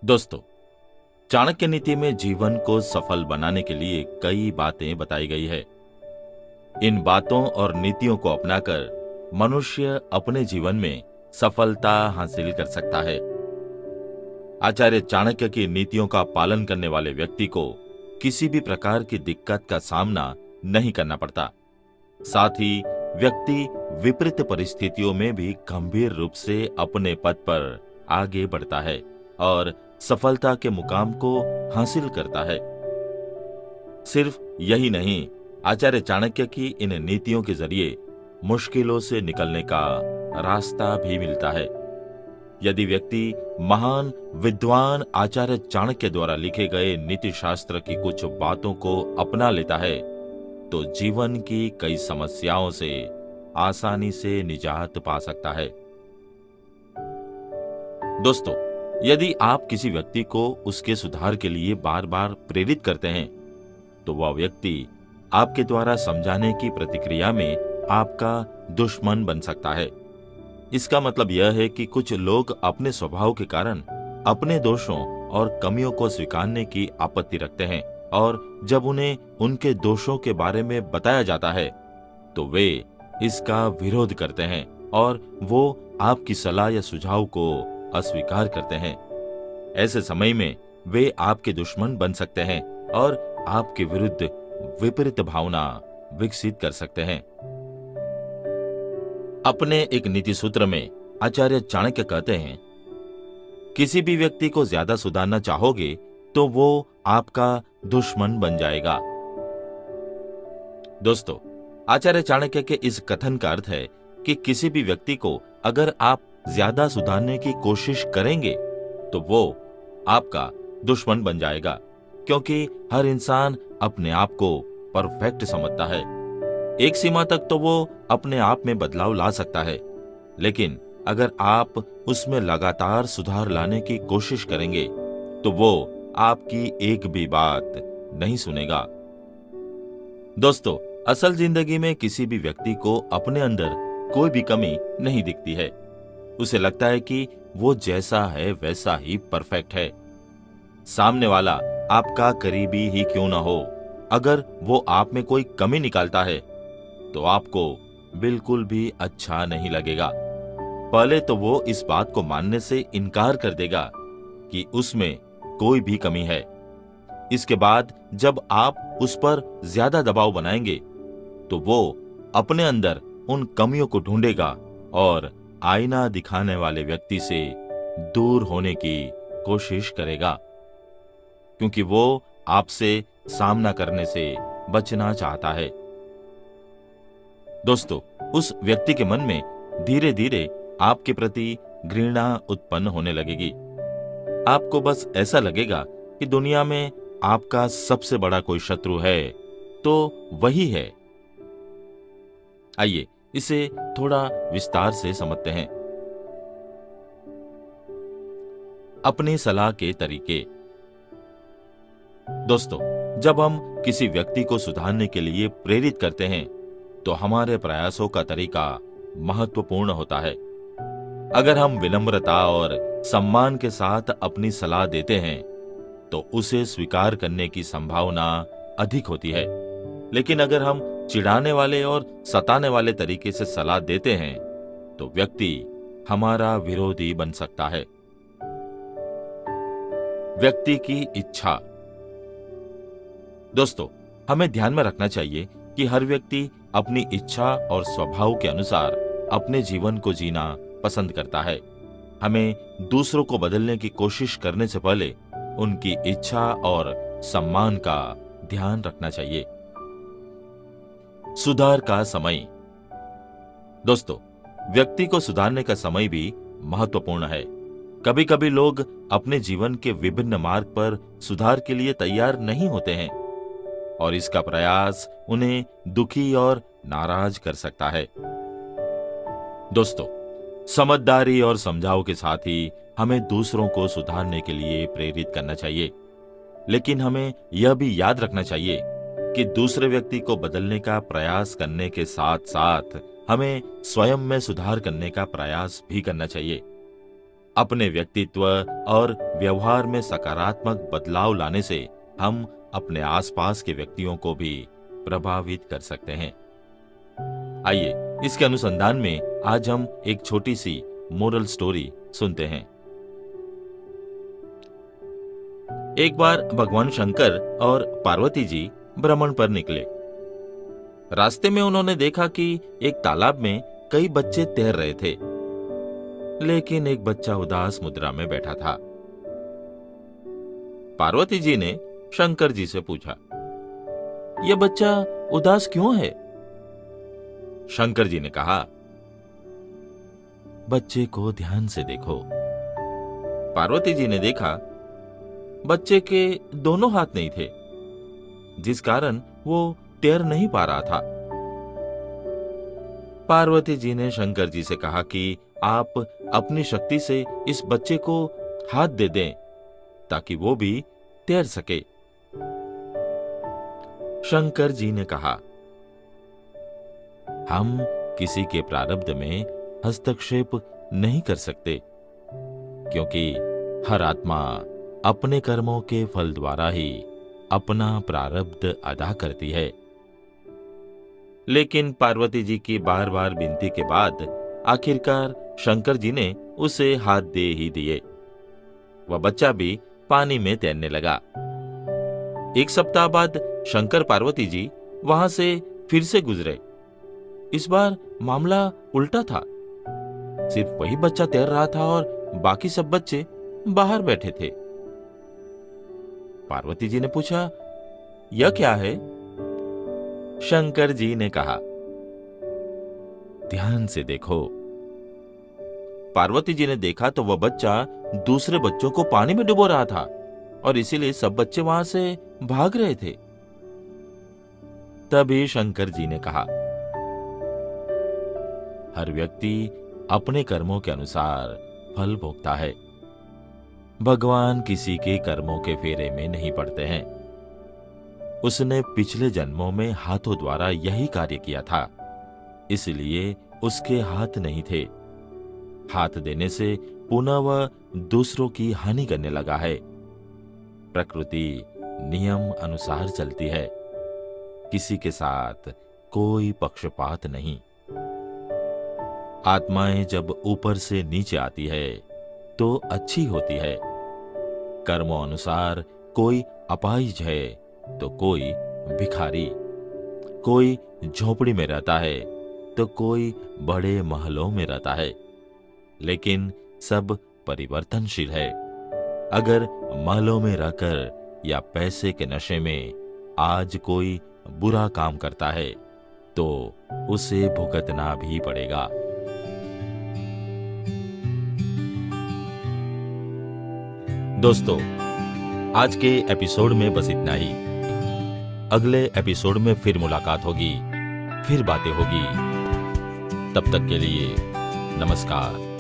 दोस्तों, चाणक्य नीति में जीवन को सफल बनाने के लिए कई बातें बताई गई है। इन बातों और नीतियों को अपनाकर मनुष्य अपने जीवन में सफलता हासिल कर सकता है। आचार्य चाणक्य की नीतियों का पालन करने वाले व्यक्ति को किसी भी प्रकार की दिक्कत का सामना नहीं करना पड़ता। साथ ही व्यक्ति विपरीत परिस्थितियों में भी गंभीर रूप से अपने पद पर आगे बढ़ता है और सफलता के मुकाम को हासिल करता है। सिर्फ यही नहीं, आचार्य चाणक्य की इन नीतियों के जरिए मुश्किलों से निकलने का रास्ता भी मिलता है। यदि व्यक्ति महान विद्वान आचार्य चाणक्य द्वारा लिखे गए नीति शास्त्र की कुछ बातों को अपना लेता है तो जीवन की कई समस्याओं से आसानी से निजात पा सकता है। दोस्तों, यदि आप किसी व्यक्ति को उसके सुधार के लिए बार बार प्रेरित करते हैं तो वह व्यक्ति आपके द्वारा समझाने की प्रतिक्रिया में आपका दुश्मन बन सकता है। इसका मतलब यह है कि कुछ लोग अपने स्वभाव के कारण अपने दोषों और कमियों को स्वीकारने की आपत्ति रखते हैं और जब उन्हें उनके दोषों के बारे में बताया जाता है तो वे इसका विरोध करते हैं और वो आपकी सलाह या सुझाव को अस्वीकार करते हैं। ऐसे समय में वे आपके दुश्मन बन सकते हैं और आपके विरुद्ध विपरीत भावना विकसित कर सकते हैं। अपने एक नीति सूत्र में आचार्य चाणक्य कहते हैं, किसी भी व्यक्ति को ज्यादा सुधारना चाहोगे तो वो आपका दुश्मन बन जाएगा। दोस्तों, आचार्य चाणक्य के इस कथन का अर्थ है कि किसी भी व्यक्ति को अगर आप ज्यादा सुधारने की कोशिश करेंगे तो वो आपका दुश्मन बन जाएगा, क्योंकि हर इंसान अपने आप को परफेक्ट समझता है। एक सीमा तक तो वो अपने आप में बदलाव ला सकता है, लेकिन अगर आप उसमें लगातार सुधार लाने की कोशिश करेंगे तो वो आपकी एक भी बात नहीं सुनेगा। दोस्तों, असल जिंदगी में किसी भी व्यक्ति को अपने अंदर कोई भी कमी नहीं दिखती है। उसे लगता है कि वो जैसा है वैसा ही परफेक्ट है। सामने वाला आपका करीबी ही क्यों ना हो, अगर वो आप में कोई कमी निकालता है तो आपको बिल्कुल भी अच्छा नहीं लगेगा। पहले तो वो इस बात को मानने से इनकार कर देगा कि उसमें कोई भी कमी है। इसके बाद जब आप उस पर ज्यादा दबाव बनाएंगे तो वो अपने अंदर उन कमियों को ढूंढेगा और आईना दिखाने वाले व्यक्ति से दूर होने की कोशिश करेगा, क्योंकि वो आपसे सामना करने से बचना चाहता है। दोस्तों, उस व्यक्ति के मन में धीरे धीरे आपके प्रति घृणा उत्पन्न होने लगेगी। आपको बस ऐसा लगेगा कि दुनिया में आपका सबसे बड़ा कोई शत्रु है तो वही है। आइए इसे थोड़ा विस्तार से समझते हैं। अपनी सलाह के तरीके। दोस्तों, जब हम किसी व्यक्ति को सुधारने के लिए प्रेरित करते हैं तो हमारे प्रयासों का तरीका महत्वपूर्ण होता है। अगर हम विनम्रता और सम्मान के साथ अपनी सलाह देते हैं तो उसे स्वीकार करने की संभावना अधिक होती है। लेकिन अगर हम चिढ़ाने वाले और सताने वाले तरीके से सलाह देते हैं तो व्यक्ति हमारा विरोधी बन सकता है। व्यक्ति की इच्छा। दोस्तों, हमें ध्यान में रखना चाहिए कि हर व्यक्ति अपनी इच्छा और स्वभाव के अनुसार अपने जीवन को जीना पसंद करता है। हमें दूसरों को बदलने की कोशिश करने से पहले उनकी इच्छा और सम्मान का ध्यान रखना चाहिए। सुधार का समय। दोस्तों, व्यक्ति को सुधारने का समय भी महत्वपूर्ण है। कभी कभी लोग अपने जीवन के विभिन्न मार्ग पर सुधार के लिए तैयार नहीं होते हैं और इसका प्रयास उन्हें दुखी और नाराज कर सकता है। दोस्तों, समझदारी और समझाव के साथ ही हमें दूसरों को सुधारने के लिए प्रेरित करना चाहिए, लेकिन हमें यह भी याद रखना चाहिए कि दूसरे व्यक्ति को बदलने का प्रयास करने के साथ साथ हमें स्वयं में सुधार करने का प्रयास भी करना चाहिए। अपने व्यक्तित्व और व्यवहार में सकारात्मक बदलाव लाने से हम अपने आसपास के व्यक्तियों को भी प्रभावित कर सकते हैं। आइए इसके अनुसंधान में आज हम एक छोटी सी मोरल स्टोरी सुनते हैं। एक बार भगवान शंकर और पार्वती जी भ्रमण पर निकले। रास्ते में उन्होंने देखा कि एक तालाब में कई बच्चे तैर रहे थे, लेकिन एक बच्चा उदास मुद्रा में बैठा था। पार्वती जी ने शंकर जी से पूछा, यह बच्चा उदास क्यों है? शंकर जी ने कहा, बच्चे को ध्यान से देखो। पार्वती जी ने देखा, बच्चे के दोनों हाथ नहीं थे, जिस कारण वो तैर नहीं पा रहा था। पार्वती जी ने शंकर जी से कहा कि आप अपनी शक्ति से इस बच्चे को हाथ दे दें ताकि वो भी तैर सके। शंकर जी ने कहा, हम किसी के प्रारब्ध में हस्तक्षेप नहीं कर सकते, क्योंकि हर आत्मा अपने कर्मों के फल द्वारा ही अपना प्रारब्ध अदा करती है। लेकिन पार्वती जी की बार बार विनती के बाद आखिरकार शंकर जी ने उसे हाथ दे ही दिए। वह बच्चा भी पानी में तैरने लगा। एक सप्ताह बाद शंकर पार्वती जी वहां से फिर से गुजरे। इस बार मामला उल्टा था। सिर्फ वही बच्चा तैर रहा था और बाकी सब बच्चे बाहर बैठे थे। पार्वती जी ने पूछा, यह क्या है? शंकर जी ने कहा, ध्यान से देखो। पार्वती जी ने देखा तो वह बच्चा दूसरे बच्चों को पानी में डुबो रहा था और इसीलिए सब बच्चे वहां से भाग रहे थे। तभी शंकर जी ने कहा, हर व्यक्ति अपने कर्मों के अनुसार फल भोगता है। भगवान किसी के कर्मों के फेरे में नहीं पड़ते हैं। उसने पिछले जन्मों में हाथों द्वारा यही कार्य किया था, इसलिए उसके हाथ नहीं थे। हाथ देने से पुनः वह दूसरों की हानि करने लगा है। प्रकृति नियम अनुसार चलती है। किसी के साथ कोई पक्षपात नहीं। आत्माएं जब ऊपर से नीचे आती है तो अच्छी होती है। कर्मों अनुसार कोई अपाहिज है तो कोई भिखारी, कोई झोपड़ी में रहता है तो कोई बड़े महलों में रहता है। लेकिन सब परिवर्तनशील है। अगर महलों में रहकर या पैसे के नशे में आज कोई बुरा काम करता है तो उसे भुगतना भी पड़ेगा। दोस्तों, आज के एपिसोड में बस इतना ही। अगले एपिसोड में फिर मुलाकात होगी, फिर बातें होगी। तब तक के लिए नमस्कार।